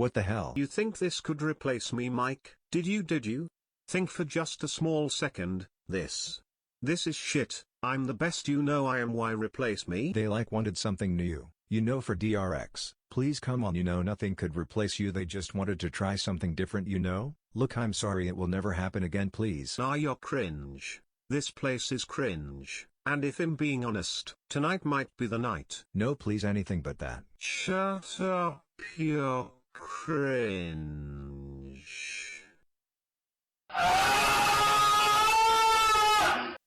What the hell? You think this could replace me, Mike? Did you? Think for just a small second. This is shit. I'm the best, you know I am. Why replace me? They wanted something new, for DRX. Please come on, nothing could replace you. They just wanted to try something different, Look, I'm sorry, it will never happen again, please. Nah, you're cringe. This place is cringe. And if I'm being honest, tonight might be the night. No, please, anything but that. Shut up, you're cringe.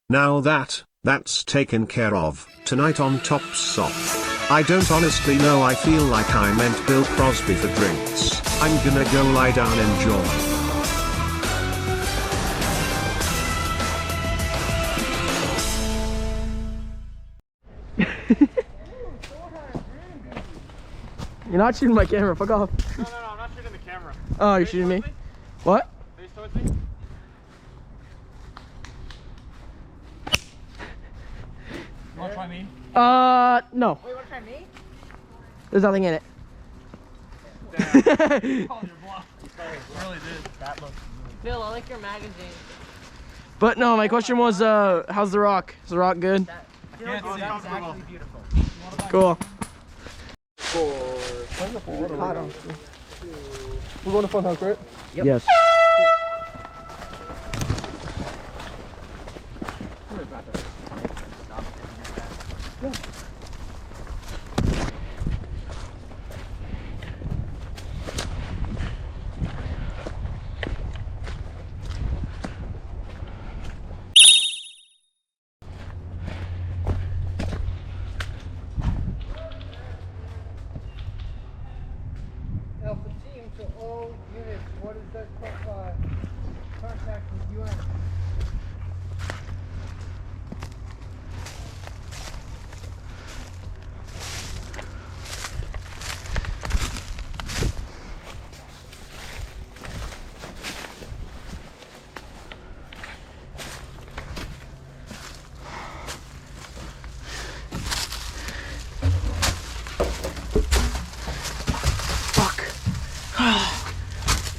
Now that's taken care of. Tonight on Top Soft. I don't honestly know, I feel like I meant Bill Crosby for drinks. I'm gonna go lie down, enjoy. You're not shooting my camera, fuck off. No, I'm not shooting the camera. Oh, you're shooting me? What? Face towards me? You wanna try me? No. Wait, you wanna try me? There's nothing in it. Damn. Called your bluff. Really did. That looks Bill, I like your magazine. But no, my question was, how's the rock? Is the rock good? I can't see. That's actually beautiful. Cool. We're going to Fun House, right? Yep. Yes. Alpha team to all units, what is that contact with UN?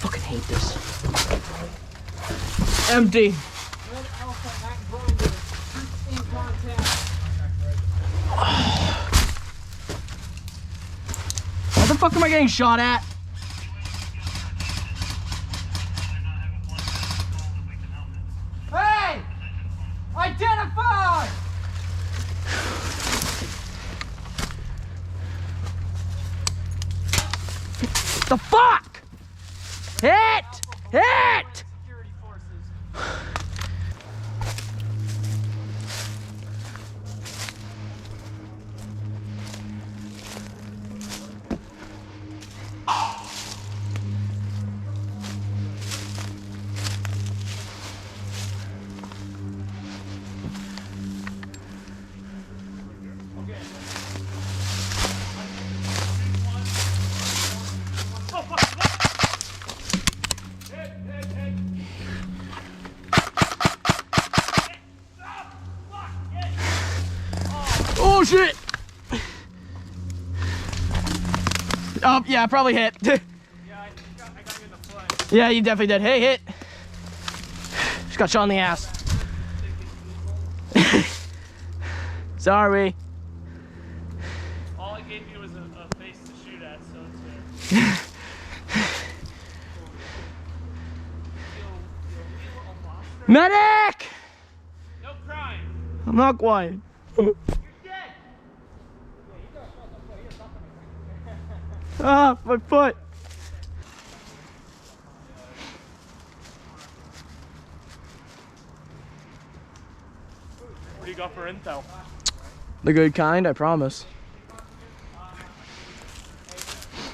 Fucking hate this. Empty. Red Alpha at Grinder, troops in contact. What the fuck am I getting shot at? Hey! Identify! The fuck? Hit! Hit! Security forces. Oh shit! Oh yeah, probably hit. Yeah, I got you in the foot. Yeah, you definitely did. Hey, hit. Just got shot in the ass. Sorry. All I gave you was a face to shoot at, so it's fair. Medic! No crime. I'm not quiet. You're dead. Ah, my foot. What do you got for intel? The good kind, I promise.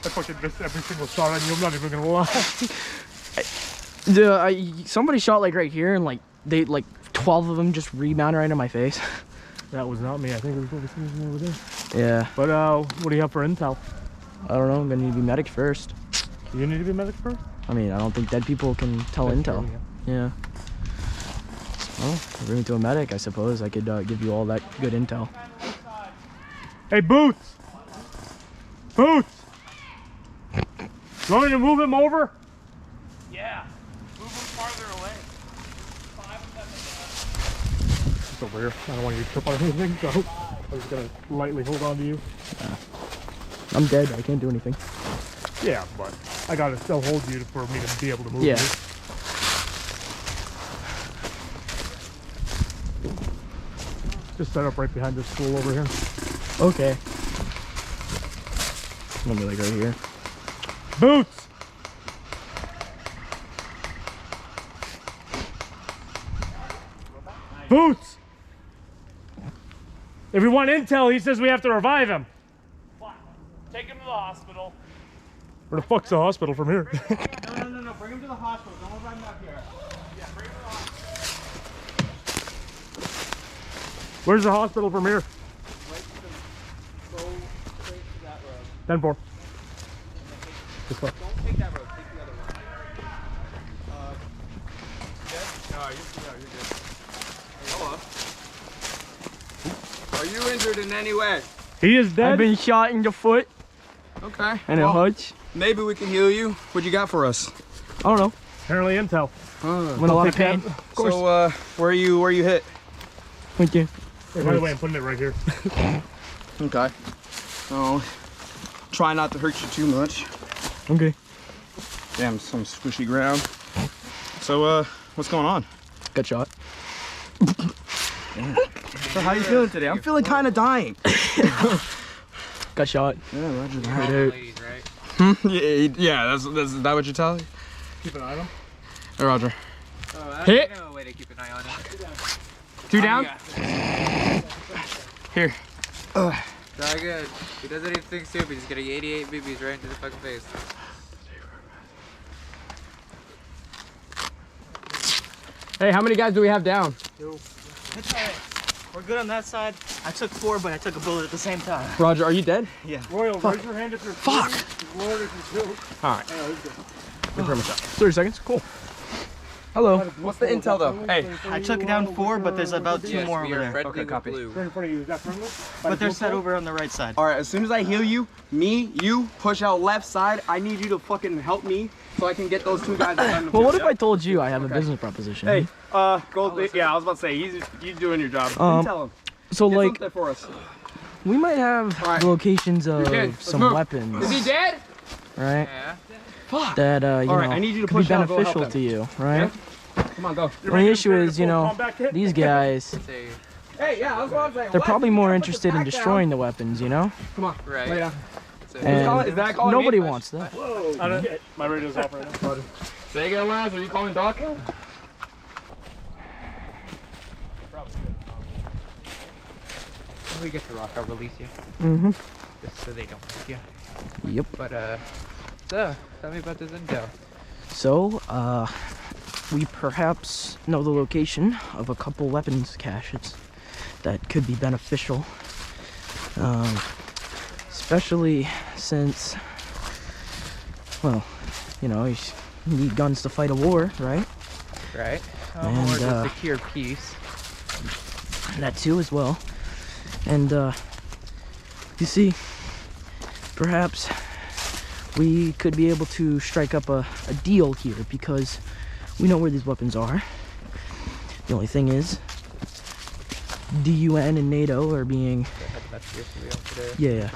I fucking missed every single shot on you. I'm not even gonna lie. Somebody shot like right here, and like 12 of them just rebounded right in my face. That was not me. I think it was over there. Yeah. But what do you have for intel? I don't know. I'm gonna need to be medic first. You need to be a medic first? I mean, I don't think dead people can tell intel. True, Yeah. Well, bring me to a medic, I suppose. I could give you all that good intel. Hey, Boots! Boots! You want me to move him over? Yeah. Move them farther away. 5 of them. It's over here. I don't want you to trip on anything, so I'm just gonna lightly hold on to you. I'm dead. I can't do anything. Yeah, but I gotta still hold you for me to be able to move Yeah. you. Just set up right behind this stool over here. Okay. I'm gonna be like right here. Boots! Boots! If we want intel, he says we have to revive him. Take him to the hospital. Where the fuck's the hospital from here? No. Bring him to the hospital. Don't revive him up here. Yeah, bring him to the hospital. Where's the hospital from here? Go straight to that road. 10-4. This way. Don't take that road. Take the other one. No, you're good. Hello. Are you injured in any way? He is dead. I've been shot in the foot Okay. and a hunch. Maybe we can heal you. What you got for us? I don't know. Apparently intel. I'm in a lot of pain. Of course. So, where you hit? Thank you. Hey, by the way, I'm putting it right here. Okay. Oh, try not to hurt you too much. Okay. Damn, some squishy ground. So, what's going on? Got shot. So how you feeling today? I'm feeling kind of dying. Got shot. Yeah, Roger that. Hurt. Ladies, right? Yeah, that's is that what you're telling? Keep an eye on him. Hey, Roger. Hit. No way to keep an eye on him. 2 down. Here. Try good. He doesn't anything stupid. He's getting 88 BBs right into the fucking face. Hey, how many guys do we have down? It's alright. We're good on that side. I took 4, but I took a bullet at the same time. Roger, are you dead? Royal, raise your hand if you're Fuck. Lord, if you're All right. Confirm a shot. 30 seconds. Cool. Hello. What's the intel though? Hey. I took down 4, but there's about 2 Yes, more we over are there. friendly Okay, with copy. blue. in front of you. Is that friendly? But they're set over on the right side. All right. As soon as I heal you, you push out left side. I need you to fucking help me so I can get those 2 guys. Well, what if I told you I have a business proposition? Hey, go. Yeah, I was about to say he's doing your job. Tell him. So Get like, something for us. we might have All right. the locations of dead. Let's some move. weapons, Is he dead? right? Yeah. That you All right, know I need you to could be push out, go help beneficial them. to you, right? Come on, go. And the issue is, you know, these guys, Say, Hey, yeah, I was about to say. they're probably more interested in destroying the weapons, you know? Come on. right. Lay down. So, And is that calling nobody me? wants that. I don't, my radio's off right now. Say again, Lance. Are you calling Doc? when we get to rock, I'll release you. Mm-hmm. Just so they don't hurt you. Yep. But, so, tell me about this intel. So, we perhaps know the location of a couple weapons caches that could be beneficial. Especially since, well, you know, you need guns to fight a war, right? Right. And, More to secure peace. That too as well. And you see, perhaps we could be able to strike up a deal here because we know where these weapons are. The only thing is, the UN and NATO are being, yeah.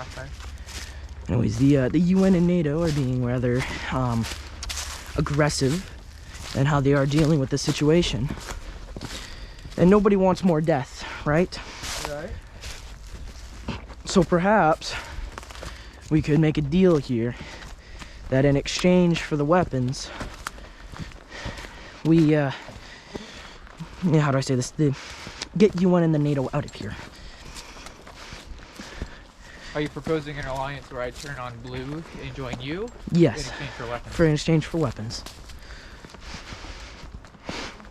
Anyways, the UN and NATO are being rather aggressive in how they are dealing with the situation. And nobody wants more death, right? Right. So perhaps we could make a deal here that in exchange for the weapons, we, yeah, how do I say this? Get UN and the NATO out of here. Are you proposing an alliance where I turn on blue and join you? Yes, In exchange for weapons. in exchange for weapons.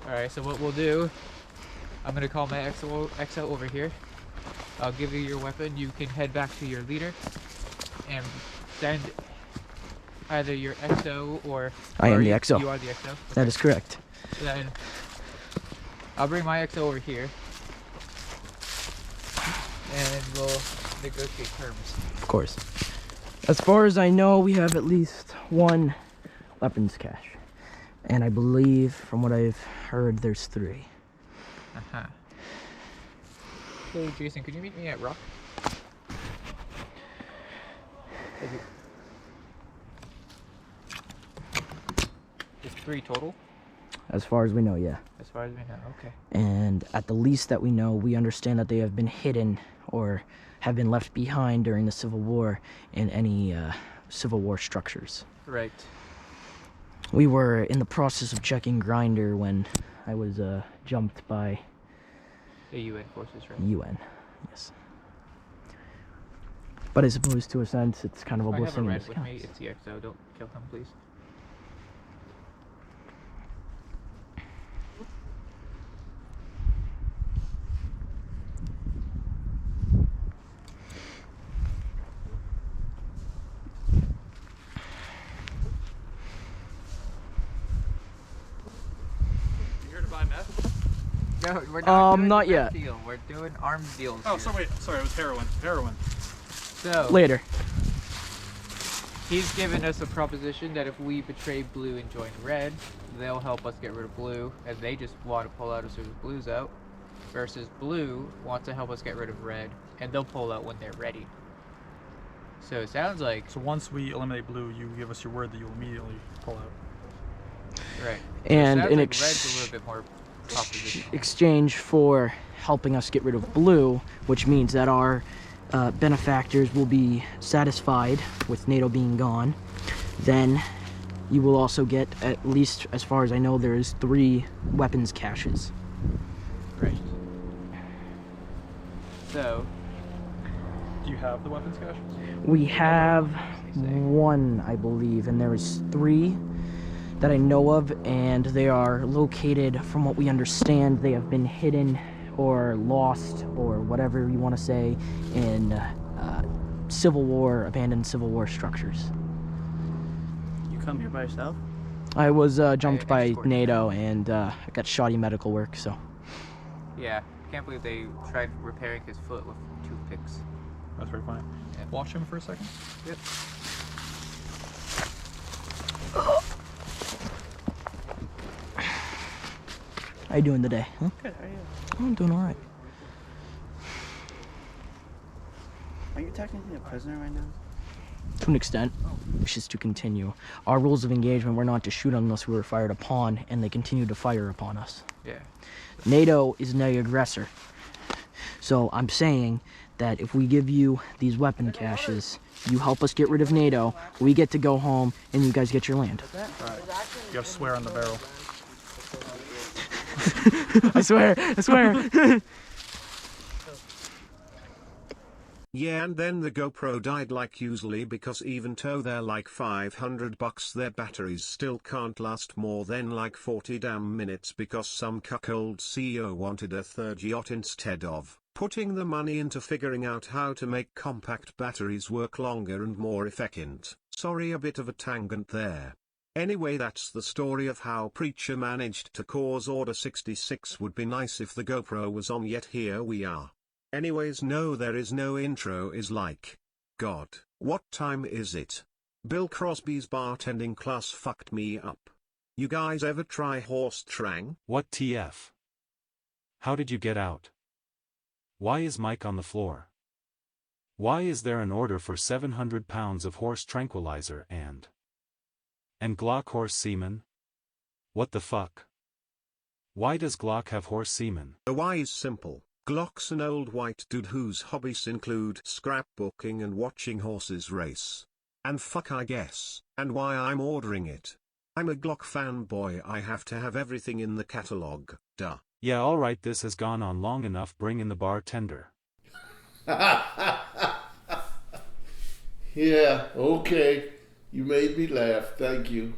Alright, so what we'll do, I'm gonna call my XO over here. I'll give you your weapon. You can head back to your leader and send either your XO or... I am or the you- XO. You are the XO? That is correct. So then I'll bring my XO over here and we'll negotiate terms. Of course. As far as I know, we have at least one weapons cache. And I believe, from what I've heard, there's 3. Uh-huh. Hey, Jason, could you meet me at Rock? There's 3 total? As far as we know, yeah. As far as we know, okay. And at the least that we know, we understand that they have been hidden or have been left behind during the Civil War in any Civil War structures. Right. We were in the process of checking Grindr when I was jumped by The UN forces, right? UN, yes. But I suppose to a sense it's kind of a I have a blessing in red with disguise. me. It's the XO. Don't kill him, please. You here to buy meth? No, we're not doing not the yet. deal. We're doing arms deals. Oh, here. so wait. Sorry, it was heroin. Heroin. So Later. he's given us a proposition that if we betray Blue and join Red, they'll help us get rid of Blue, and they just want to pull out as soon as Blue's out. Versus Blue wants to help us get rid of Red, and they'll pull out when they're ready. So it sounds like So once we eliminate blue, you give us your word that you'll immediately pull out. right. And so it sounds in like Red's a little bit more propositional. exchange for helping us get rid of blue, which means that our benefactors will be satisfied with NATO being gone, then you will also get, at least as far as I know, there is 3 weapons caches. Right. So Do you have the weapons cache? We have 1, I believe, and there is 3 that I know of, and they are located, from what we understand, they have been hidden or lost or whatever you want to say in abandoned Civil War structures. You come here by yourself? I was jumped by escorted. NATO and I got shoddy medical work, so. yeah, can't believe they tried repairing his foot with toothpicks. That's very funny. Yeah. Watch him for a second. Yep. How you doing today? Huh? Good, how are you? I'm doing all right. Are you technically a prisoner right now? To an extent, which is to continue. Our rules of engagement were not to shoot unless we were fired upon, and they continue to fire upon us. Yeah. NATO is the aggressor. So I'm saying that if we give you these weapon caches, you help us get rid of NATO, we get to go home, and you guys get your land. You have swear on the barrel. I swear, I swear. Yeah, and then the GoPro died like usually because even though they're like $500, their batteries still can't last more than like 40 damn minutes because some cuckold CEO wanted a 3rd yacht instead of putting the money into figuring out how to make compact batteries work longer and more efficient. Sorry, a bit of a tangent there. Anyway, that's the story of how Preacher managed to cause Order 66. Would be nice if the GoPro was on, yet here we are. Anyways, no, there is no intro. Is like, God, what time is it? Bill Crosby's bartending class fucked me up. You guys ever try horse trang? What TF? How did you get out? Why is Mike on the floor? Why is there an order for 700 pounds of horse tranquilizer and Glock horse semen? What the fuck? Why does Glock have horse semen? The why is simple. Glock's an old white dude whose hobbies include scrapbooking and watching horses race. And fuck, I guess, and why I'm ordering it. I'm a Glock fanboy, I have to have everything in the catalog, duh. Yeah, alright, this has gone on long enough, bring in the bartender. Yeah, okay. You made me laugh, thank you.